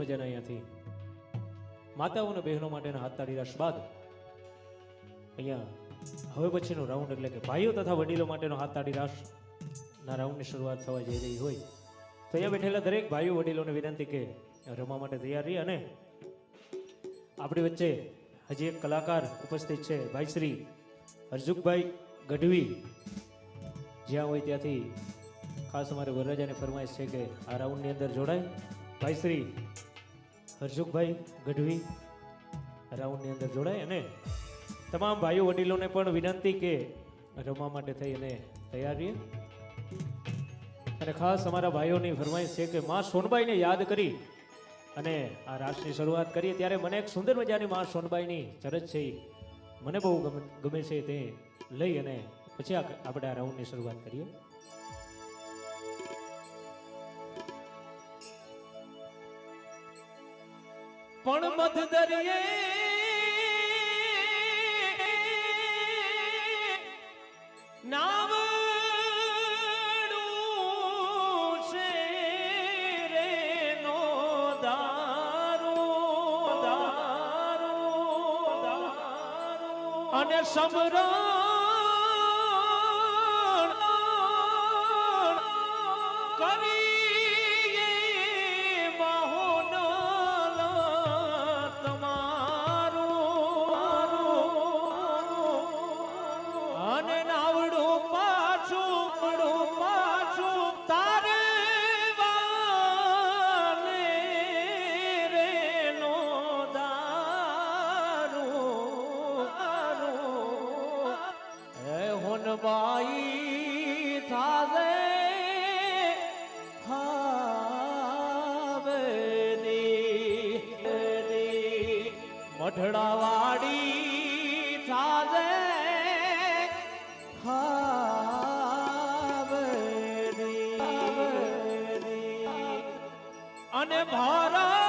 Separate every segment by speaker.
Speaker 1: મજાના અહીંયાથી માતાઓ અને બહેનો માટેના હાથ તાળી રાશ બાદ અહીંયા હવે પછીનો રાઉન્ડ એટલે કે ભાઈઓ તથા વડીલો માટેનો હાથ તાળી રાશ ના રાઉન્ડની શરૂઆત થવા જઈ રહી હોય તો અહીંયા બેઠેલા દરેક ભાઈઓ વડીલોને વિનંતી કે રમવા માટે તૈયાર રહી અને આપણી વચ્ચે હજી એક કલાકાર ઉપસ્થિત છે ભાઈ શ્રી હરજુખભાઈ ગઢવી જ્યાં હોય ત્યાંથી ખાસ અમારે વરરાજાની ફરમાઈશ છે કે આ રાઉન્ડની અંદર જોડાય ભાઈ શ્રી હરજુખભાઈ ગઢવી રાઉન્ડની અંદર જોડાય અને તમામ ભાઈઓ વડીલોને પણ વિનંતી કે રમવા માટે થઈ અને તૈયાર રહીએ અને ખાસ અમારા ભાઈઓની ફરમાઈશ છે કે માં સોનબાઈને યાદ કરી અને આ રાસની શરૂઆત કરીએ ત્યારે મને એક સુંદર મજાની માં સોનબાઈની ચરજ છે મને બહુ ગમે છે તે લઈ અને પછી આપણે આ રાઉન્ડની શરૂઆત કરીએ. પણ મધ દરિયે નાવડું છે રે નો દારો દારો દારો અને સમરણ બાઈ થાજે હાવેરી મઢડાવાડી થાજે હાવેરી અને ભારત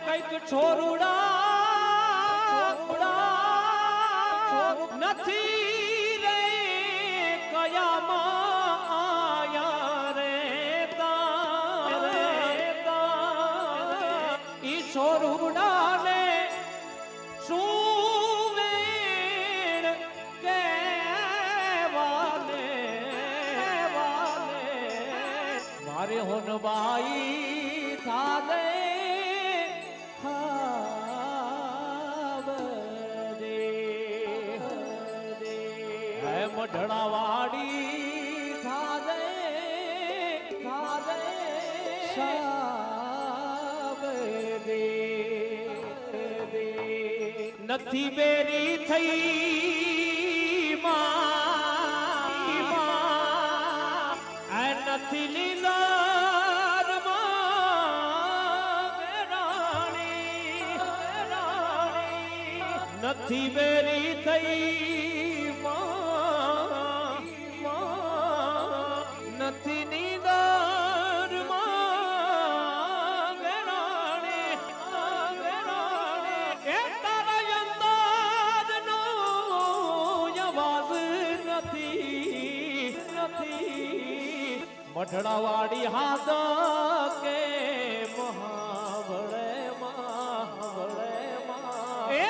Speaker 1: કઈક છોરુડા નથી રે કયામાં આયા રે ઈ છોરુડા ને શું કેવાને મારે હોનબાઈ થાલે મઢડાવાડી થાજે થાજે શાબદે નથી બેરી થઈ માં આ નથી લીલાર માં નથી બેરી થઈ નથી નીદર માંગરાણે એ તારા અંદાજ નો અવાજ નથી મઢડાવાડી હાથ કે મહાબળે એ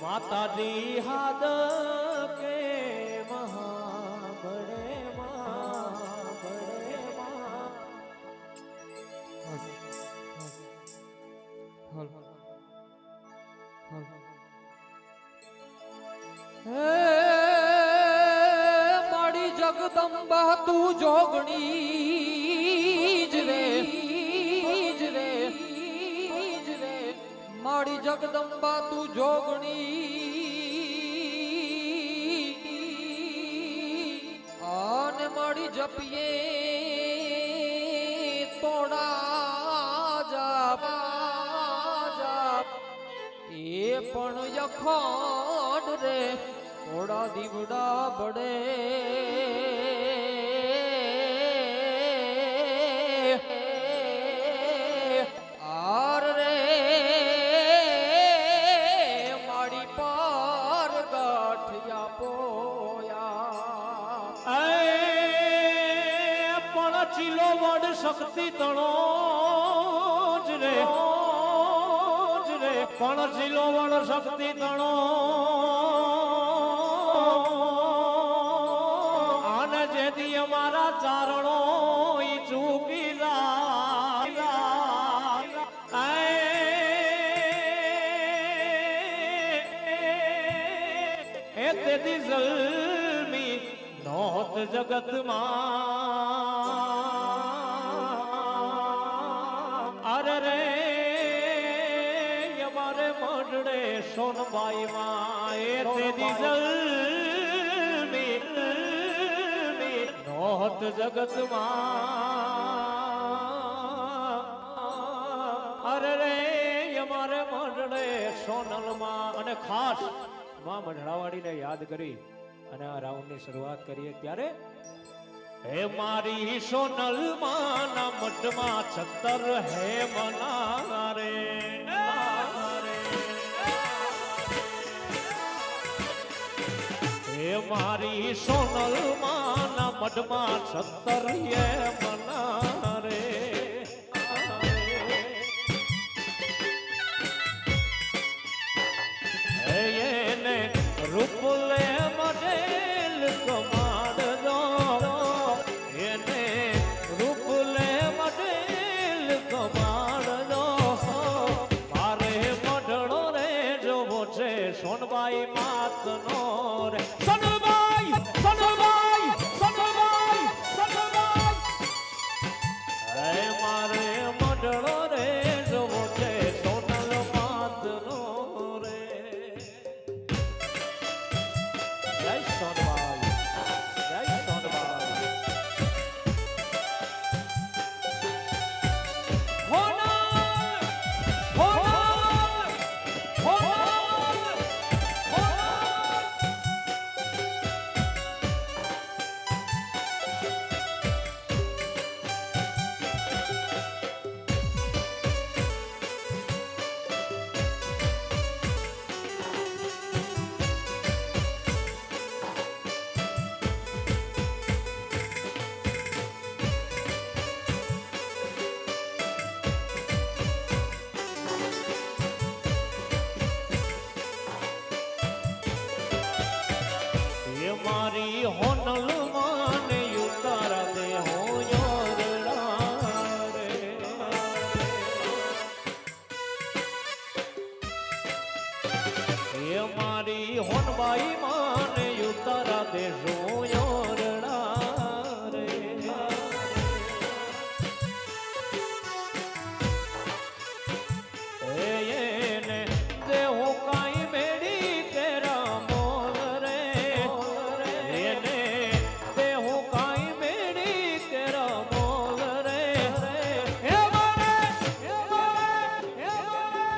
Speaker 1: માતાજી હાદ કે મહાબળે
Speaker 2: મારી જગદંબા તું જોગણી જ રે મારી જગદંબા તું જોગણી અને મારી જપીએ તોડા જાપ એ પણ યખો રે થોડા દીવડા બડે આર રે માડી પાર ગાંઠિયા પોયા
Speaker 1: પણ ચીલો વડ શક્તિ તણો જ રે પણ ચીલો વડ શક્તિ તણો આને જેથી અમારા ચારણો ઈ ચૂકી એ તેથી જલ્મી નોત જગતમાં અરે રે અમારે મઢડે સોનબાઈ માં એ તેથી જલ્મી નોત જગતમાં અરે રે અમારે મઢડે સોનલમાં અને ખાસ માં મઢડાવાડીને યાદ કરી અને આ રાઉન્ડની શરૂઆત કરીએ ત્યારે હે મારી સોનલ માના મઢમાં 76 હે મનારે હે મારી સોનલ માના મઢમાં 76 હે મનારે એને રૂપલે મડેલ કમાડજો એને રૂપલે મડેલ કમાડજો મારે મઢડો રે જોવો છે સોનબાઈ માતનો રે સોનબાઈ સોનબાઈ સોનબાઈ સોનબાઈ હે મારે મઢડો રે જોવો છે સોનલ માતનો રે જય સોનબાઈ જય સોનબાઈ હોનલ હોનલ હોનલ ये मारी होनल माने उतारा दे हो योरड़ा रे ये मारी होनबाई माने उतारा दे हो योरड़ा रे એને દેહો કાઈ મેડી તેરા મોલ રે એને દેહો કાઈ મેડી તેરા મોલ રે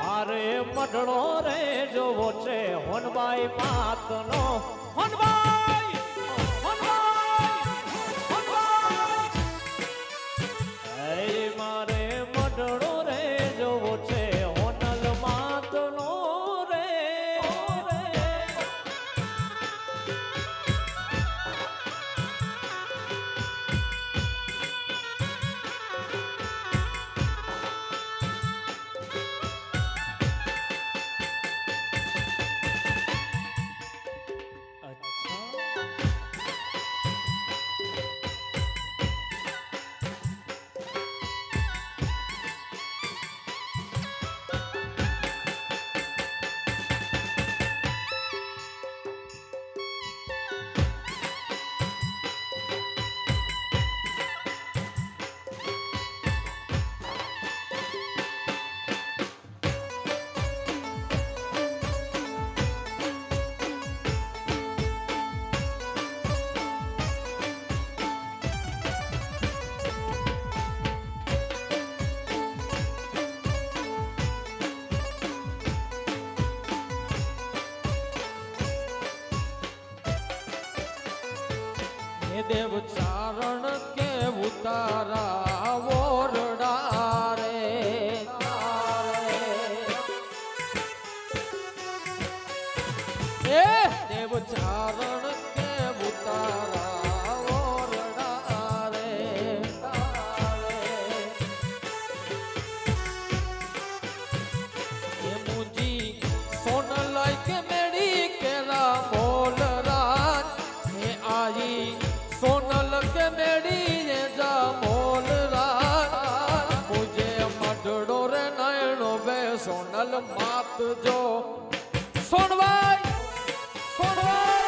Speaker 1: મારે મઢડો રે જોવો છે હોનબાઈ માતનો હોનબાઈ હોનબાઈ હોનબાઈ મારે મઢડો રે જોવો છે હોનલ માતનો રે અચ્છા
Speaker 2: હે દેવ ચારણ કે ઉતારા ઓરડા રે એ દેવ ચારણ કે ઉતારા ઓરડા રે એ મુજી સોનલ કે મેડી કેરા બોલ રાજ હે આઈ સોનલ કે મેડી ને જા બોલ રાજ મુજે મઢડો રે નયણો બે સોનલ માત જો સોનવાઈ સોનવાઈ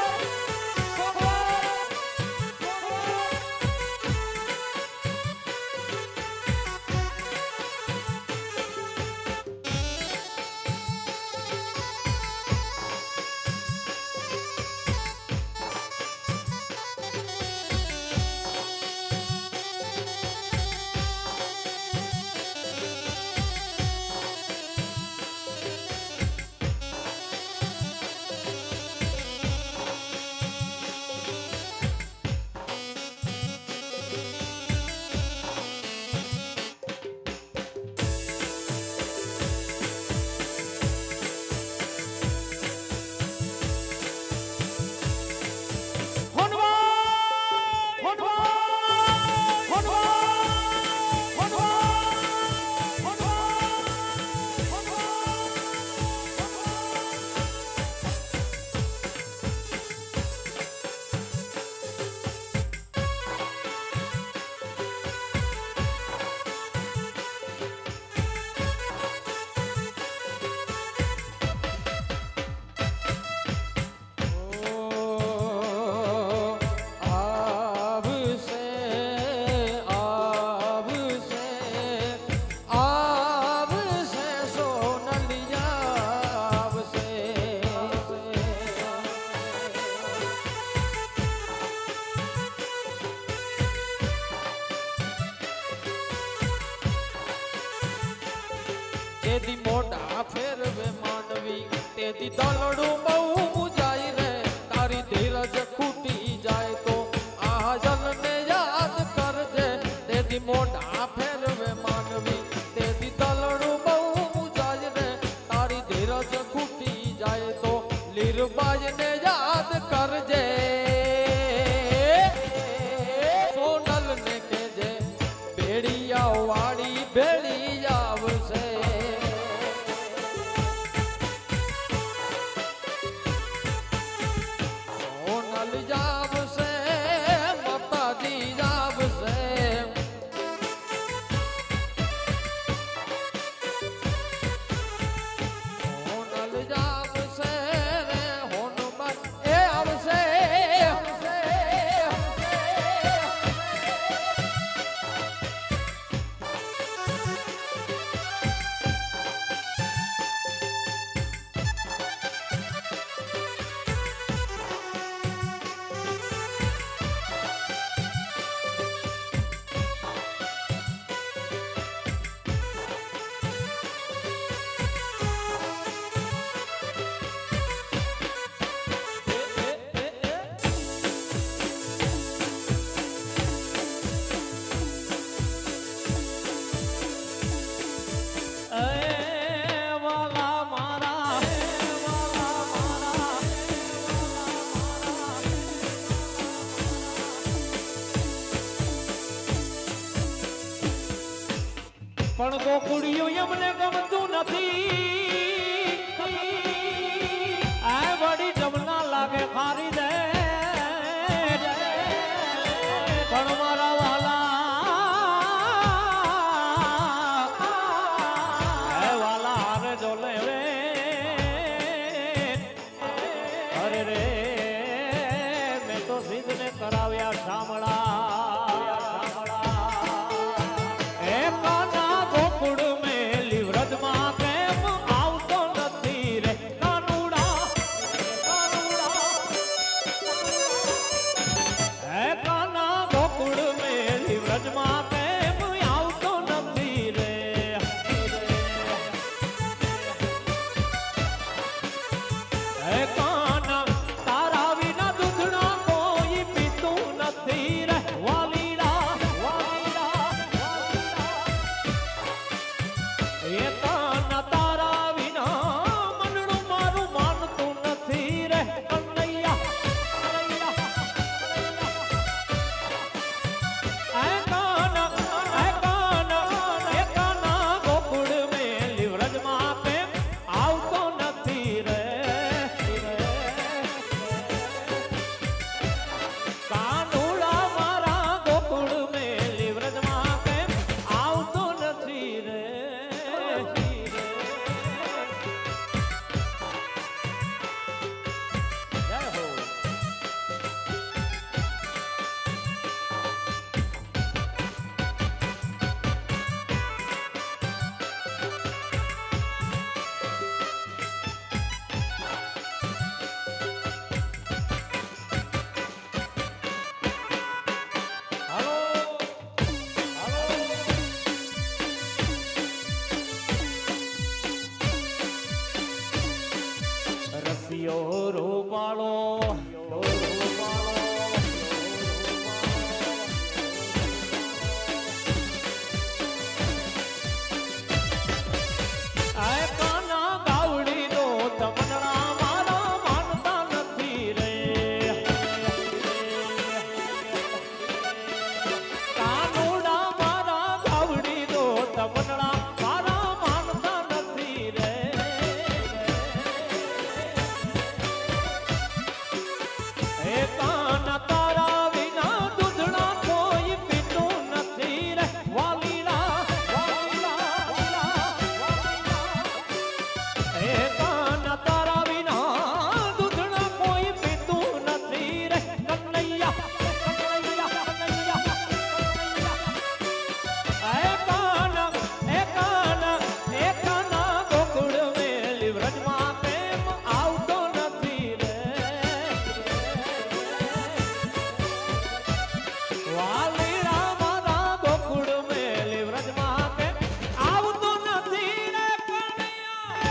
Speaker 2: તેથી મોઢા ફેરવે માનવી તેથી દલડું બહુ મુજાય રે તારી ધીરજ ખૂટી જાય તો આ જનને યાદ કરજે તેથી મોઢા ફેરવે માનવી તેથી દલડું બહુ મુજાય રે તારી ધીરજ ખૂટી જાય તો લીરબાજને યાદ કરજે સોનલને કહેજે ભેડિયા વાળી ભેડી આવશે જાવશે માતાજી જાવશે હોનલ જાવશે રે હોનબાઈ એ આવશે
Speaker 1: પણ ગોકુડિયું એમને ગમતું નથી આ વડી જમના લાગે ખારી દે પણ મારા વાલા હારે જોલે રે અરે રે મેં તો સિદ્ધને કરાવ્યા શામળા ગોકુળ મેલી વ્રતમાં કેમ રૂપાળો આ કાના ગાવડી દો તમનડા મારા માનતા નથી રે કાનુડા મારા ગાવડી દો તમનડા મારા માનતા નથી રે હે કાના તારા વિના દૂધડા કોઈ પીતું નથી રે વાલીડા હે કાના તારા વિના દૂધડા કોઈ પીતું નથી રે કનૈયા એ કાના ગોકુળ મેલી વ્રજમાં પ્રેમ આવતો નથી રે વાલીડા મારા ગોકુળ મેલી વ્રજમાં પ્રેમ આવતો નથી રે કનૈયા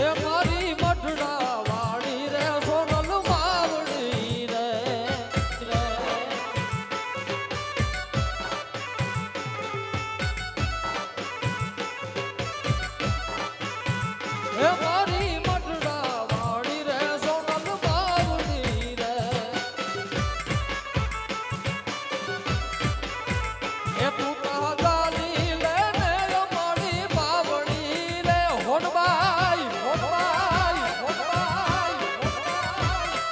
Speaker 2: એ મારી મઢડા વાળી રે સોનલ માવડી રે એ મારી મઢડા વાળી રે સોનલ માવડી રે એ તું કહા ગાલી લે ને મારી બાવડી રે હોનબાઈ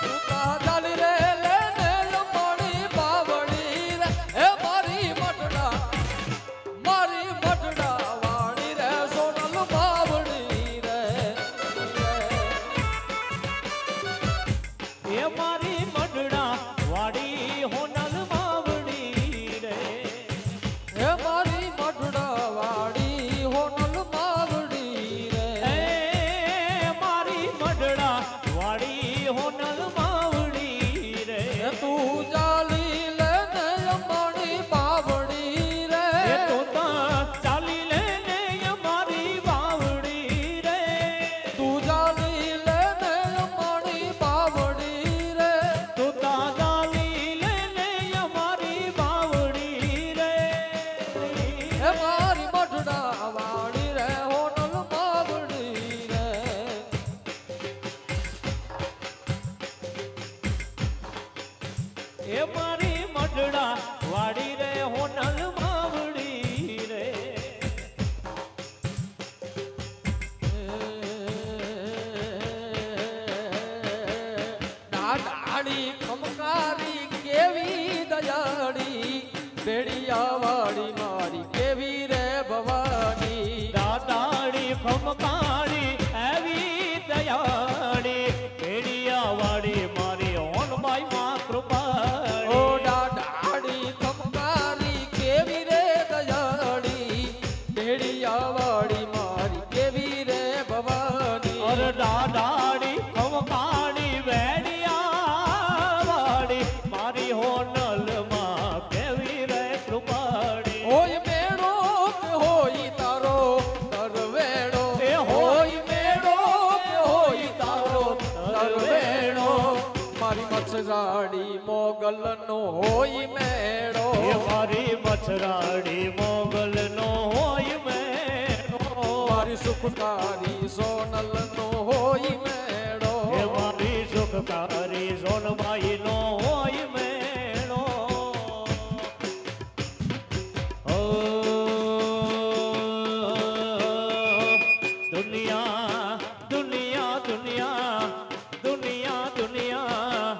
Speaker 2: તું કહા ગાલી રે લે ને મારી બાવડી રે એ મારી મઢડા વાળી રે સોનલ બાવડી રે
Speaker 1: એ મારી મઢડા વાડી હોનલ માવડી રે
Speaker 2: એ મારી મઢડા વાળી હોનલ માવડી રે
Speaker 1: એ મારી મઢડા વાડી હોનલ માવડી રે
Speaker 2: એ તું ચાલી લે ને મારી બાવડી રે
Speaker 1: એ તો તા ચાલી લે ને અમારી વાવડી રે
Speaker 2: તું ચાલી લે ને મારી બાવડી રે
Speaker 1: તો તા ચાલી લે ને અમારી વાવડી રે
Speaker 2: એ મારી મઢડા વાળી રે હોનલ માવડી રે
Speaker 1: એ મારી મઢડા વાડી રે હોનલ માવડી રે
Speaker 2: દાડાડી ખમકારી કેવી દયાળી બેડિયા વાળી મારી કેવી રે ભવાની
Speaker 1: દાદાડી ખમકાળી એવી દયાળી પેડિયા વાળી મારી હોનબાઈ માં કૃપાળી
Speaker 2: ઓ દાડાડી ખમકારી કેવી રે દયાળી બેડિયા વાળી મારી કેવી રે ભવાની
Speaker 1: અર દાદાડી ખમકાળી વેડિયા
Speaker 2: મચરાડી મોગલ નો હોય મેળો
Speaker 1: એ મારી મચરાડી મોગલ નો હોય મેળો
Speaker 2: મારી સુખકારી સોનલ નો હોય મેળો
Speaker 1: એ મારી સુખકારી સોનબાઈ નો હોય મેળો ઓ દુનિયા દુનિયા દુનિયા દુનિયા દુનિયા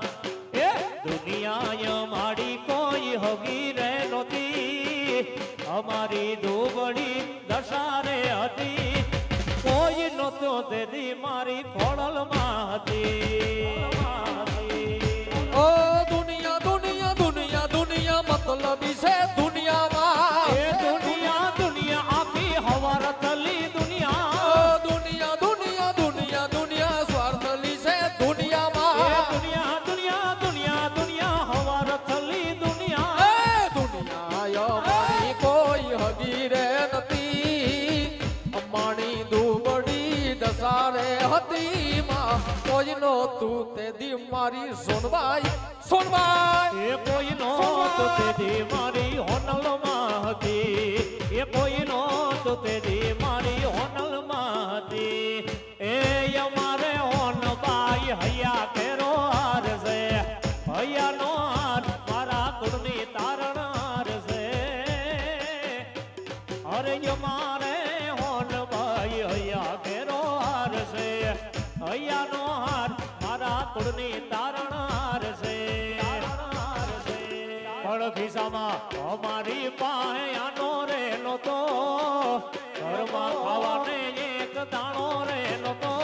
Speaker 1: એ દુનિયા માડી કોઈ હગી રે નહોતી અમારી દુબળી દશારે હતી કોઈ નહોતો તેથી મારી ખોળલમાં હતી
Speaker 2: ઓ દુનિયા દુનિયા દુનિયા દુનિયા મતલબી છે દુનિયામાં
Speaker 1: એ દુનિયા દુનિયા આખી હવાર થલી દુનિયા
Speaker 2: ઓ દુનિયા દુનિયા દુનિયા દુનિયા સ્વાર્થલી છે
Speaker 1: એ
Speaker 2: દુનિયામાં
Speaker 1: દુનિયા દુનિયા દુનિયા દુનિયા હવાર થલી દુનિયા
Speaker 2: એ દુનિયા અમારી કોઈ હગી રે નથી અમારી દુબળી દસારે હતી માં કોઈ નહોતું તે દી મારી સોનબાઈ સોનબાઈ
Speaker 1: એ કોઈ નો તો તેથી મારી હોનલમાં હતી એ કોઈ નો તો તેથી મારી હોનલમાં હતી એ અમારે હોનબાઈ હૈયા કેરો હાર છે હૈયાનો હાર મારા કુળની તારણ હાર છે અરે અમારે હોનબાઈ હૈયા કેરો હાર છે હૈયાનો હાર મારા કુળની તારણ હાર છે પણ ખિસ્સામાં અમારી પાસે આનો રેલો તો ઘરમાં ખાવાને એક દાણો રેલો તો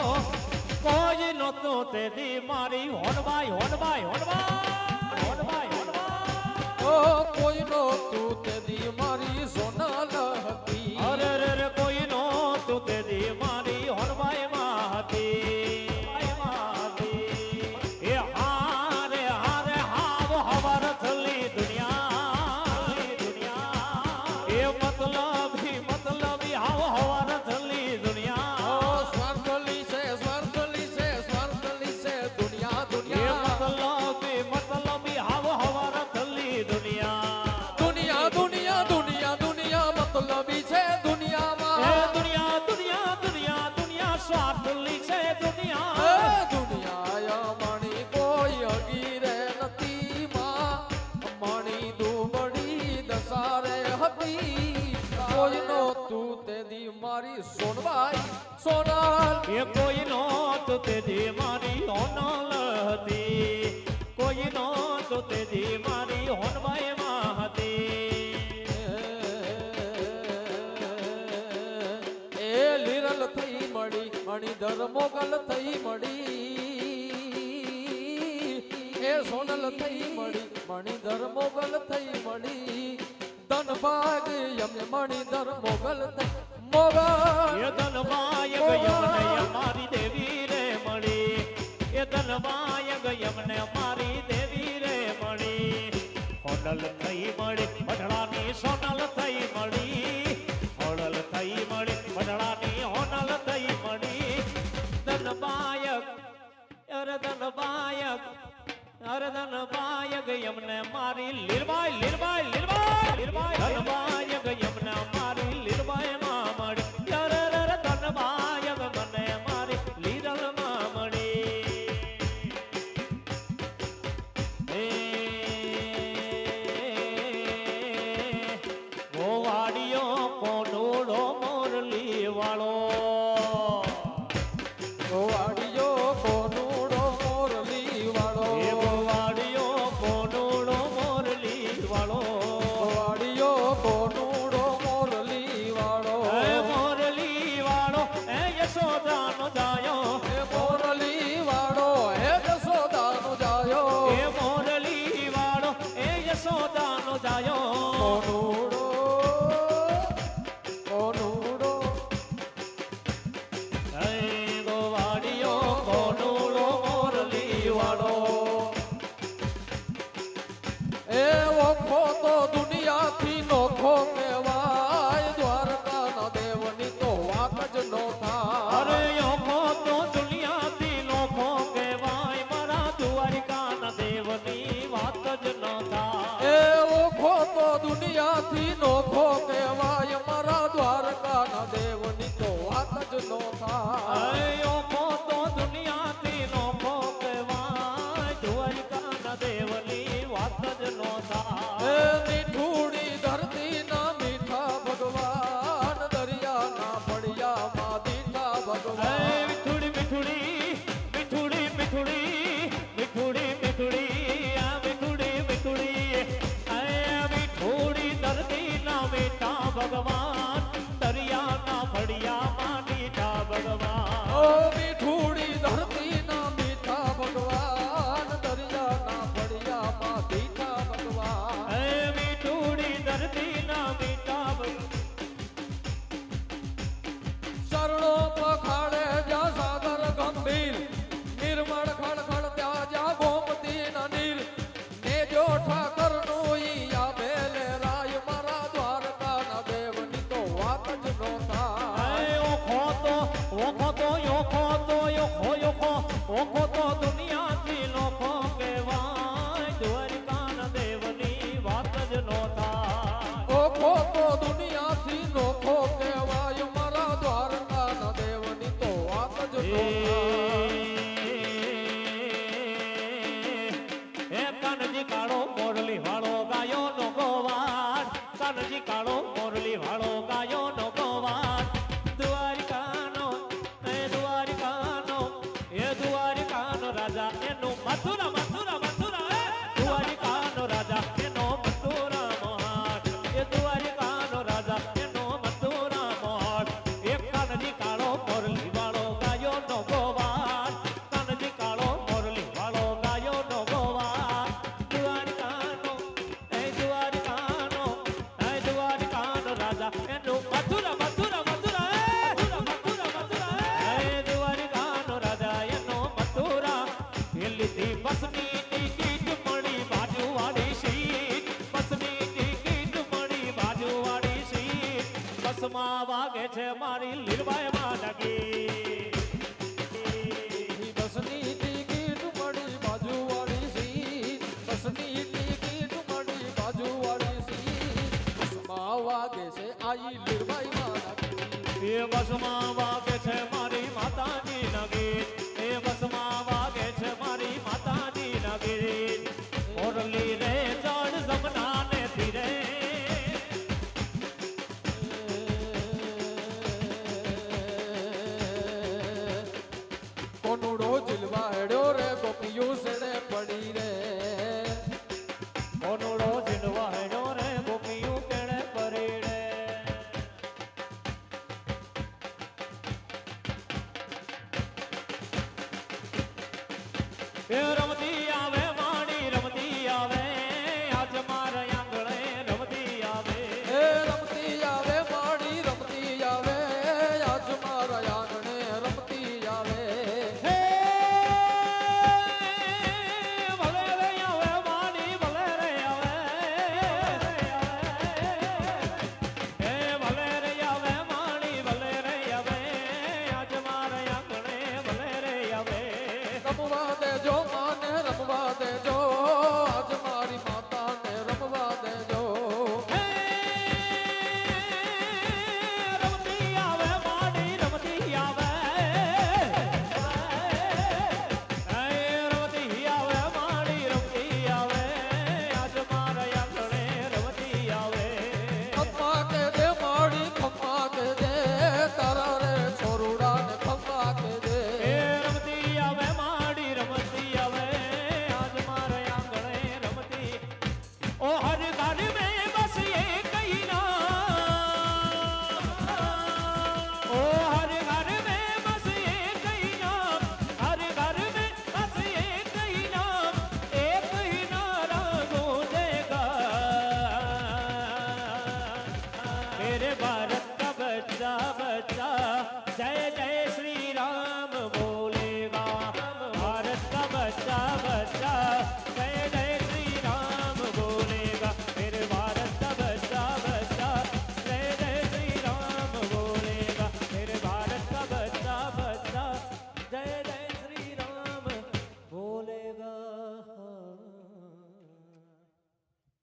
Speaker 1: કોઈ નહોતો તેથી મારી હોનબાઈ હોનબાઈ હોનબાઈ હોનબાઈ હોનબાઈ
Speaker 2: ઓ કોઈ નહોતું તે દી મારી સોનલ હતી
Speaker 1: અરે રે રે કોઈ નહોતું તેથી મારી હોનબાઈ માં હતી એ હારે હારે હાવ હવાર થલી દુનિયા એ મતલબી હાવ હવાર થલી
Speaker 2: ઓ
Speaker 1: દુનિયા
Speaker 2: સ્વાર્થલી છે સ્વાર્થલી છે સ્વાર્થલી છે દુનિયા
Speaker 1: એ
Speaker 2: દુનિયા
Speaker 1: મતલબી હાવ હવાર થલી દુનિયા
Speaker 2: દુનિયા દુનિયા દુનિયા દુનિયા મતલબી છે
Speaker 1: એ
Speaker 2: દુનિયામાં
Speaker 1: દુનિયા દુનિયા દુનિયા દુનિયા સ્વાર્થલી છે
Speaker 2: એ
Speaker 1: દુનિયા
Speaker 2: દુનિયા અમારી કોઈ હગી રે નથી માં અમારી દુબળી દસારે હતી કોઈ નહોતું તે દી મારી સોનબાઈ સોનલ
Speaker 1: એ કોઈ નહોતું તેથી મારી હોનલ હતી કોઈ નહોતું તેથી મારી હોનબાઈ માં હતી
Speaker 2: એ લીરલ થઈ મળી મણિધર મોગલ થઈ મળી એ સોનલ થઈ મળી મણિધર મોગલ થઈ મળી ધન ભાગ યમને મણિધર મોગલ થઈ મોગલ
Speaker 1: એ ધનમાય ગયમને મારી દેવી રે મળી એ ધનમાય ગયમને મારી દેવી રે મળી હોનલ થઈ મળી મઢડાની સોનલ થઈ મળી હોનલ થઈ મળી મઢડાની હોનલ થઈ મળી ધનબાયક અરે ધનબાયક અરે ધનબાયક યમને મારી લીરબાઈ લીરબાઈ લીરબાઈ લીરબાઈ ધનબાયક યમને મારી લીરબાઈ માં મળી અરે અરે ધનબાયક મને મારી લીરલ માં મળી એ ગોવાડિયો કોડોડો મોરલી વાળો
Speaker 2: ગોવાડિયો કોનુડો મોરલી વાળો
Speaker 1: એ ગોવાડિયો કોડોડો મોરલી વાળો ઓખો તો યોખો તો યોખો યોખો ઓખો તો દુનિયાથી લોખો કહેવાય દ્વારિકાના દેવની વાત જ નો થાય
Speaker 2: ઓખો તો દુનિયાથી નોખો કહેવાય મારા દ્વારકાના દેવની તો વાત જ નો
Speaker 1: એ કાનજી કાળો મોરલી વાળો ગાયો નો ગોવાળ કાનજી કાળો મોરલી વાળો ગાયો નો ગોવાળ દ્વારિકાનો એ દ્વારિકાનો રાજા એનું મથુરા મથુરા મથુરા દ્વારિકાનો રાજા એનો મથુરા મોહાટ એ દ્વારિકાનો રાજા એનો મથુરા મોહાટ એક કાનજી કાળો મોરલી વાળો ગાયો નો ગોવાળ કાનજી કાળો મોરલી વાળો ગાયો નો ગોવાળ દ્વારિકાનો રાજા એનું મથુરા મથુરા મથુરા મથુરા મથુરા દ્વારિકાનો રાજા એનો મથુરા લીધી બસની ટિકિટ મળી બાજુવાળી સીટ બસની ટિકિટ મળી બાજુવાળી સીટ બસમાં વાગે છે મારી લીલબાઈ માં ડગી
Speaker 2: બસની ટિકિટ મળી બાજુવાળી સીટ બસની ટિકિટ મળી બાજુવાળી સીટ બસમાં વાગે છે આઈ લીરબાઈ મારા
Speaker 1: એ બસમાં વાગે છે મારી માતાજી નગી એ બસમાં વાગે છે મારી માતાજી નગી મોરલી રે જળ જમના ને ધીરે
Speaker 2: કોનુડો જીલવા હેડ્યો રે ગોપીયું સેડે પડી રે
Speaker 1: કોનુડો જીલવા હેડ્યો રે ગોપીયું કેળે પરી રે એ રમ